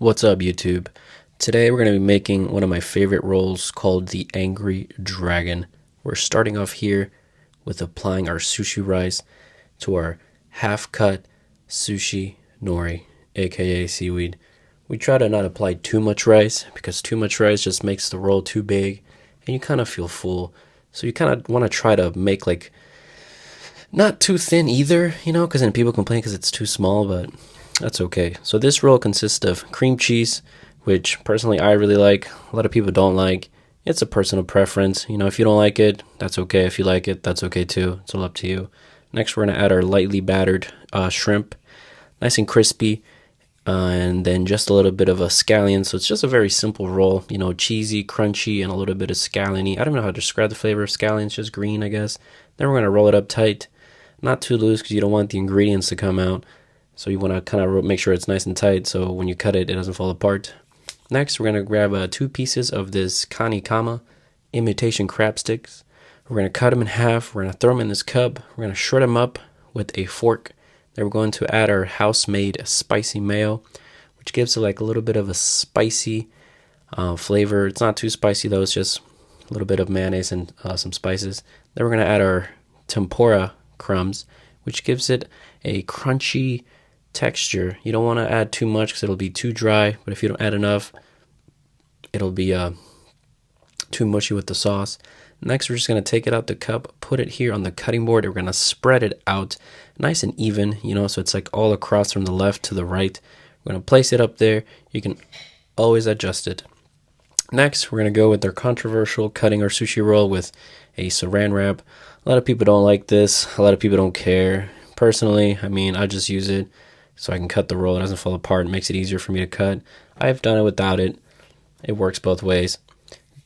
What's up, YouTube? Today we're going to be making one of my favorite rolls called the Angry Dragon. We're starting off here with applying our sushi rice to our half-cut sushi nori, aka seaweed. We try to not apply too much rice because too much rice just makes the roll too big and you kind of feel full. So you kind of want to try to make like not too thin either, because then people complain because it's too small, but that's okay. So this roll consists of cream cheese, which personally I really like. A lot of people don't like. It's a personal preference. If you don't like it, that's okay. If you like it, that's okay too. It's all up to you. Next, we're going to add our lightly battered shrimp, nice and crispy, and then just a little bit of a scallion. So it's just a very simple roll, cheesy, crunchy, and a little bit of scallion-y. I don't know how to describe the flavor of scallion. It's just green, I guess. Then we're going to roll it up tight, not too loose because you don't want the ingredients to come out. So you want to kind of make sure it's nice and tight so when you cut it, it doesn't fall apart. Next, we're going to grab 2 pieces of this kanikama imitation crab sticks. We're going to cut them in half. We're going to throw them in this cup. We're going to shred them up with a fork. Then we're going to add our house-made spicy mayo, which gives it like a little bit of a spicy flavor. It's not too spicy though. It's just a little bit of mayonnaise and some spices. Then we're going to add our tempura crumbs, which gives it a crunchy texture. You don't want to add too much because it'll be too dry, but if you don't add enough, it'll be too mushy with the sauce. Next, we're just going to take it out the cup, put it here on the cutting board, and we're going to spread it out nice and even, so it's like all across from the left to the right. We're going to place it up there. You can always adjust it. Next, we're going to go with our controversial cutting our sushi roll with a saran wrap. A lot of people don't like this. A lot of people don't care. Personally, I just use it so I can cut the roll. It doesn't fall apart. It makes it easier for me to cut. I've done it without it. It works both ways.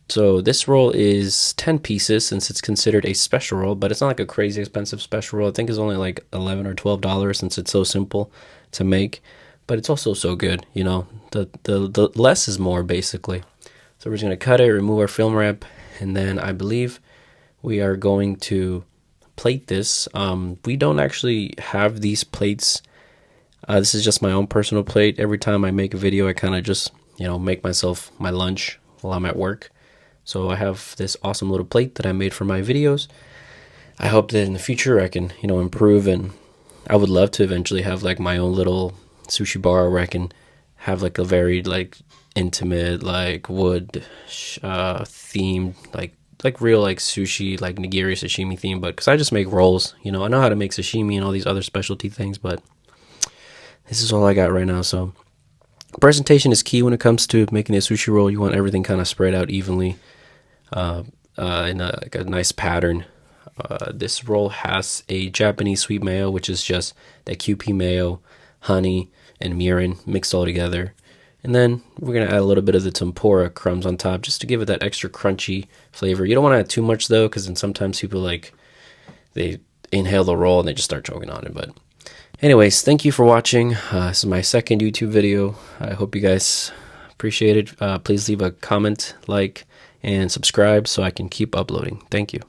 So this roll is 10 pieces since it's considered a special roll, but it's not like a crazy expensive special roll. I think it's only like $11 or $12 since it's so simple to make, but it's also so good. The less is more basically. So we're just going to cut it, remove our film wrap, and then I believe we are going to plate this. We don't actually have these plates. This is just my own personal plate. Every time I make a video, I kind of just, make myself my lunch while I'm at work. So I have this awesome little plate that I made for my videos. I hope that in the future I can, improve, and I would love to eventually have like my own little sushi bar where I can have like a very like intimate, like wood themed, like real like sushi, like nigiri sashimi theme, but because I just make rolls, I know how to make sashimi and all these other specialty things, but this is all I got right now. So presentation is key when it comes to making a sushi roll. You want everything kind of spread out evenly in like a nice pattern. This roll has a Japanese sweet mayo, which is just that QP mayo, honey, and mirin mixed all together. And then we're going to add a little bit of the tempura crumbs on top just to give it that extra crunchy flavor. You don't want to add too much though, because then sometimes people they inhale the roll and they just start choking on it. But anyways, thank you for watching. This is my second YouTube video. I hope you guys appreciate it. Please leave a comment, like, and subscribe so I can keep uploading. Thank you.